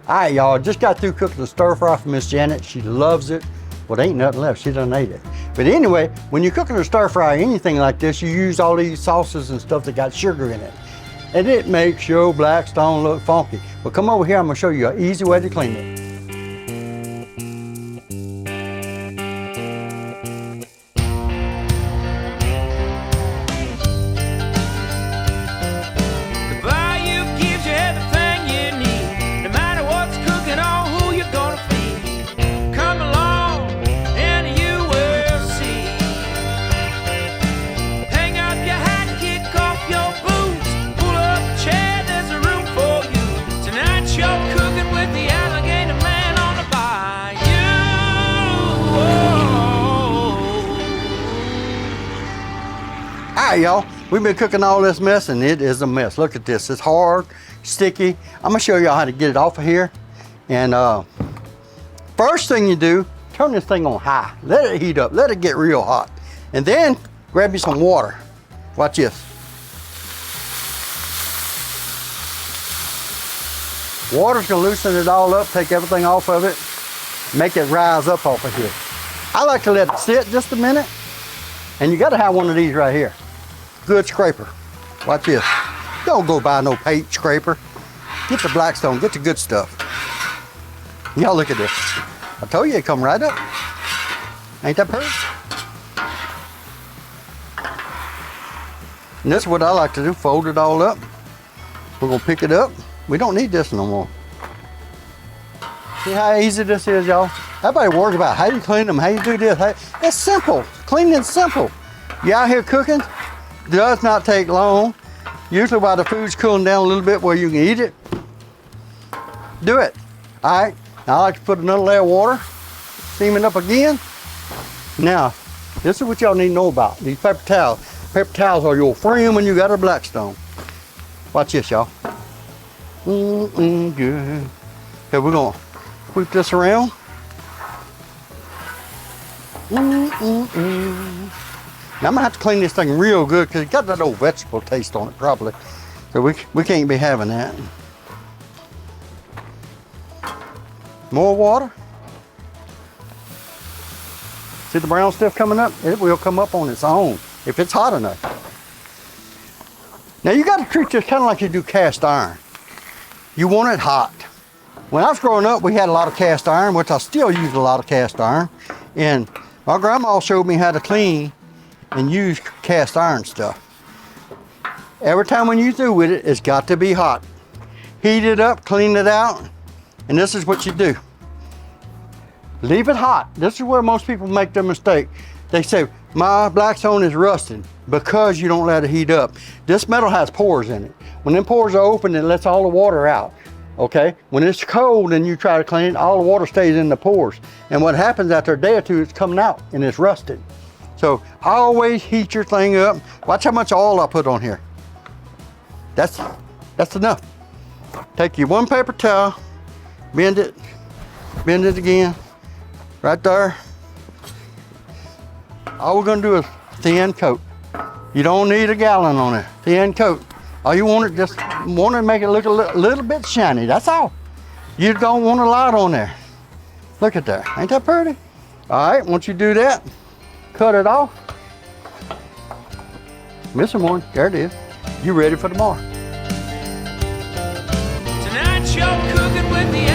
All right, y'all, just got through cooking the stir fry for Miss Janet. She loves it. Well, there ain't nothing left, she done ate it. But anyway, when you're cooking a stir fry or anything like this, you use all these sauces and stuff that got sugar in it. And it makes your Blackstone look funky. Well, come over here, I'm gonna show you an easy way to clean it. All right, y'all, we've been cooking all this mess and it is a mess. Look at this, it's hard, sticky. I'm gonna show y'all how to get it off of here. And first thing you do, turn this thing on high. Let it heat up, let it get real hot. And then grab you some water. Watch this. Water's gonna loosen it all up, take everything off of it, make it rise up off of here. I like to let it sit just a minute. And you gotta have one of these right here. Good scraper. Watch this. Don't go buy no paint scraper. Get the Blackstone, get the good stuff. Y'all look at this. I told you it come right up. Ain't that pretty? And this is what I like to do, fold it all up. We're gonna pick it up. We don't need this no more. See how easy this is, y'all? Everybody worries about how you clean them, how you do this. It's simple, cleaning's simple. You out here cooking, does not take long. Usually while the food's cooling down a little bit where you can eat it, do it. All right, now I like to put another layer of water, steam it up again. Now, this is what y'all need to know about these paper towels. Paper towels are your friend when you got a Blackstone. Watch this, y'all. Good. Okay, we're gonna whip this around. Now I'm gonna have to clean this thing real good because it got that old vegetable taste on it probably. So we can't be having that. More water. See the brown stuff coming up? It will come up on its own if it's hot enough. Now you gotta treat this kind of like you do cast iron. You want it hot. When I was growing up, we had a lot of cast iron, which I still use a lot of cast iron. And my grandma showed me how to clean and use cast iron stuff. Every time when you do with it, it's got to be hot. Heat it up, clean it out, and this is what you do. Leave it hot. This is where most people make their mistake. They say, my Blackstone is rusted because you don't let it heat up. This metal has pores in it. When them pores are open, it lets all the water out. Okay, when it's cold and you try to clean it, all the water stays in the pores. And what happens after a day or two, it's coming out and it's rusted. So always heat your thing up. Watch how much oil I put on here. That's enough. Take your one paper towel, bend it again, right there. All we're gonna do is thin coat. You don't need a gallon on it, thin coat. All you want it, just want to make it look a little bit shiny, that's all. You don't want a lot on there. Look at that, ain't that pretty? All right, once you do that, cut it off. Missing one, there it is. You ready for tomorrow. Tonight you're cooking with the